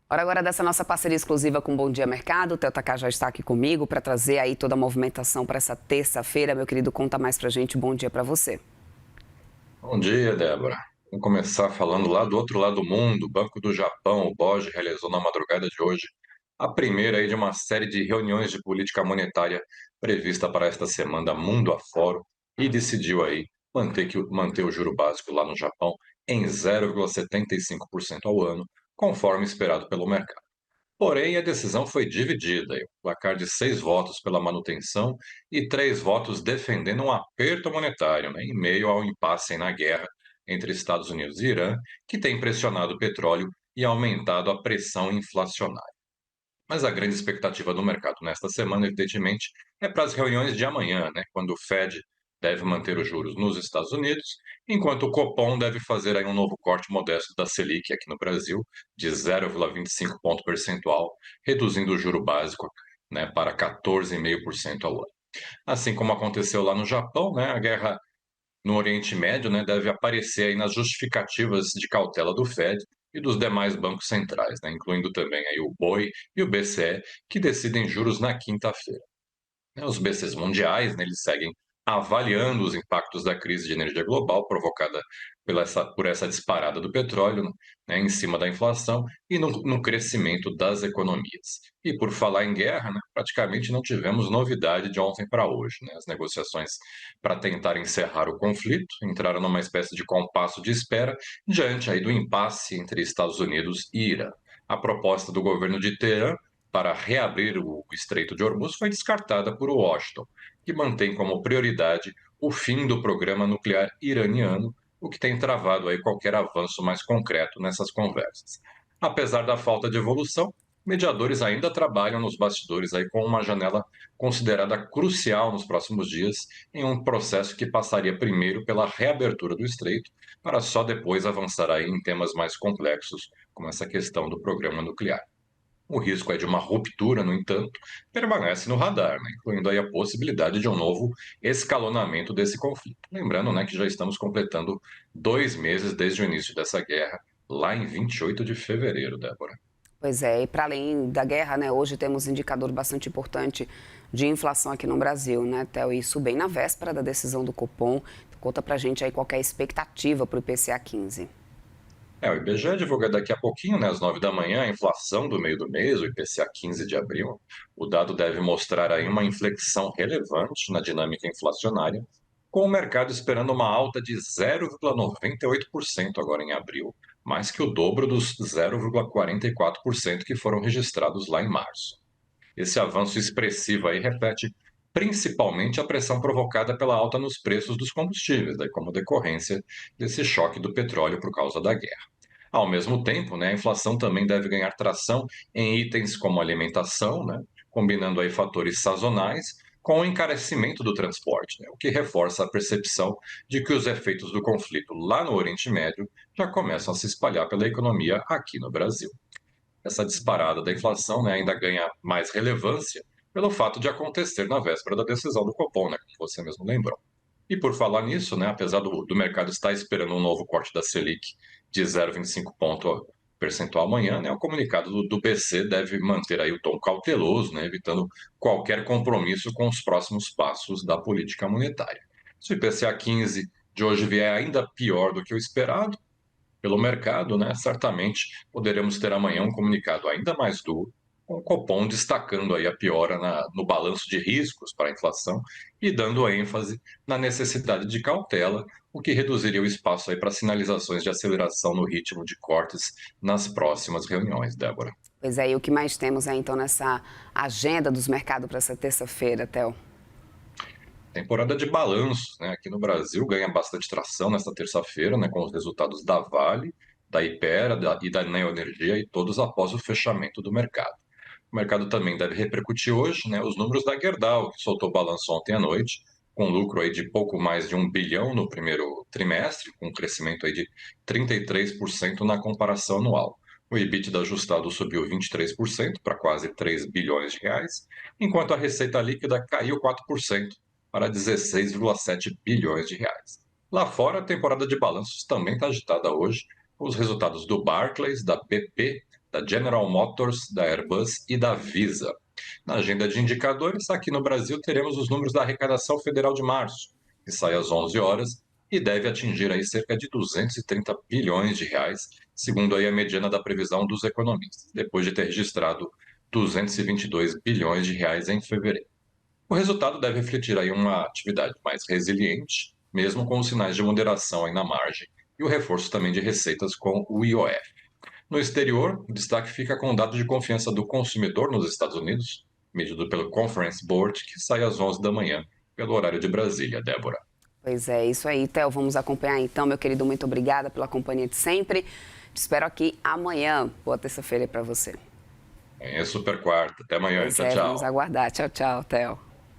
Hora agora dessa nossa parceria exclusiva com Bom Dia Mercado. O Theo Taká já está aqui comigo para trazer aí toda a movimentação para essa terça-feira. Meu querido, conta mais pra gente. Bom dia para você. Bom dia, Débora. Vamos começar falando lá do outro lado do mundo. O Banco do Japão, o BOJ, realizou na madrugada de hoje a primeira aí de uma série de reuniões de política monetária prevista para esta semana, mundo afora, e decidiu aí manter o juro básico lá no Japão em 0,75% ao ano, conforme esperado pelo mercado. Porém, a decisão foi dividida, aí, um placar de 6 votos pela manutenção e 3 votos defendendo um aperto monetário, né, em meio ao impasse aí na guerra entre Estados Unidos e Irã, que tem pressionado o petróleo e aumentado a pressão inflacionária. Mas a grande expectativa do mercado nesta semana, evidentemente, é para as reuniões de amanhã, né, quando o Fed deve manter os juros nos Estados Unidos, enquanto o Copom deve fazer aí um novo corte modesto da Selic aqui no Brasil, de 0,25 ponto percentual, reduzindo o juro básico, né, para 14,5% ao ano. Assim como aconteceu lá no Japão, né, a guerra no Oriente Médio, né, deve aparecer aí nas justificativas de cautela do Fed e dos demais bancos centrais, né, incluindo também aí o BOE e o BCE, que decidem juros na quinta-feira. Os BCs mundiais, né, eles seguem avaliando os impactos da crise de energia global provocada por essa disparada do petróleo, né, em cima da inflação e no crescimento das economias. E por falar em guerra, né, praticamente não tivemos novidade de ontem para hoje. Né? As negociações para tentar encerrar o conflito entraram numa espécie de compasso de espera diante aí do impasse entre Estados Unidos e Irã. A proposta do governo de Teherã para reabrir o Estreito de Hormuz foi descartada por Washington, que mantém como prioridade o fim do programa nuclear iraniano, o que tem travado aí qualquer avanço mais concreto nessas conversas. Apesar da falta de evolução, mediadores ainda trabalham nos bastidores aí com uma janela considerada crucial nos próximos dias, em um processo que passaria primeiro pela reabertura do estreito, para só depois avançar aí em temas mais complexos, como essa questão do programa nuclear. O risco é de uma ruptura, no entanto, permanece no radar, né, incluindo aí a possibilidade de um novo escalonamento desse conflito. Lembrando, né, que já estamos completando 2 meses desde o início dessa guerra, lá em 28 de fevereiro, Débora. Pois é, e para além da guerra, né, hoje temos um indicador bastante importante de inflação aqui no Brasil, né, Theo? Isso bem na véspera da decisão do Copom. Conta pra gente aí qual que é a expectativa para o IPCA 15. O IBGE divulga daqui a pouquinho, né, às 9 da manhã, a inflação do meio do mês, o IPCA 15 de abril. O dado deve mostrar aí uma inflexão relevante na dinâmica inflacionária, com o mercado esperando uma alta de 0,98% agora em abril, mais que o dobro dos 0,44% que foram registrados lá em março. Esse avanço expressivo aí reflete principalmente a pressão provocada pela alta nos preços dos combustíveis, daí como decorrência desse choque do petróleo por causa da guerra. Ao mesmo tempo, né, a inflação também deve ganhar tração em itens como alimentação, né, combinando aí fatores sazonais com o encarecimento do transporte, né, o que reforça a percepção de que os efeitos do conflito lá no Oriente Médio já começam a se espalhar pela economia aqui no Brasil. Essa disparada da inflação, né, ainda ganha mais relevância pelo fato de acontecer na véspera da decisão do Copom, né, como você mesmo lembrou. E por falar nisso, né, apesar do mercado estar esperando um novo corte da Selic de 0,25 ponto percentual amanhã, né, o comunicado do BC deve manter aí o tom cauteloso, né, evitando qualquer compromisso com os próximos passos da política monetária. Se o IPCA 15 de hoje vier ainda pior do que o esperado pelo mercado, né, certamente poderemos ter amanhã um comunicado ainda mais duro, com o Copom destacando aí a piora no balanço de riscos para a inflação e dando ênfase na necessidade de cautela, o que reduziria o espaço aí para sinalizações de aceleração no ritmo de cortes nas próximas reuniões, Débora. Pois é, e o que mais temos aí então nessa agenda dos mercados para essa terça-feira, Theo? Temporada de balanços, né, aqui no Brasil ganha bastante tração nesta terça-feira, né, com os resultados da Vale, da Ipera e da Neoenergia, e todos após o fechamento do mercado. O mercado também deve repercutir hoje, né, os números da Gerdau, que soltou o balanço ontem à noite, com lucro aí de pouco mais de 1 bilhão no primeiro trimestre, com um crescimento aí de 33% na comparação anual. O EBITDA ajustado subiu 23% para quase 3 bilhões de reais, enquanto a receita líquida caiu 4% para 16,7 bilhões de reais. Lá fora, a temporada de balanços também está agitada hoje, com os resultados do Barclays, da BP, da General Motors, da Airbus e da Visa. Na agenda de indicadores, aqui no Brasil teremos os números da arrecadação federal de março, que sai às 11 horas e deve atingir aí cerca de 230 bilhões de reais, segundo aí a mediana da previsão dos economistas, depois de ter registrado 222 bilhões de reais em fevereiro. O resultado deve refletir aí uma atividade mais resiliente, mesmo com os sinais de moderação aí na margem, e o reforço também de receitas com o IOF. No exterior, o destaque fica com o dado de confiança do consumidor nos Estados Unidos, medido pelo Conference Board, que sai às 11 da manhã, pelo horário de Brasília, Débora. Pois é, isso aí, Theo. Vamos acompanhar então, meu querido. Muito obrigada pela companhia de sempre. Te espero aqui amanhã. Boa terça-feira para você. É super quarta. Até amanhã. Pois Tchau, é, tchau. vamos aguardar. Tchau, tchau, Theo.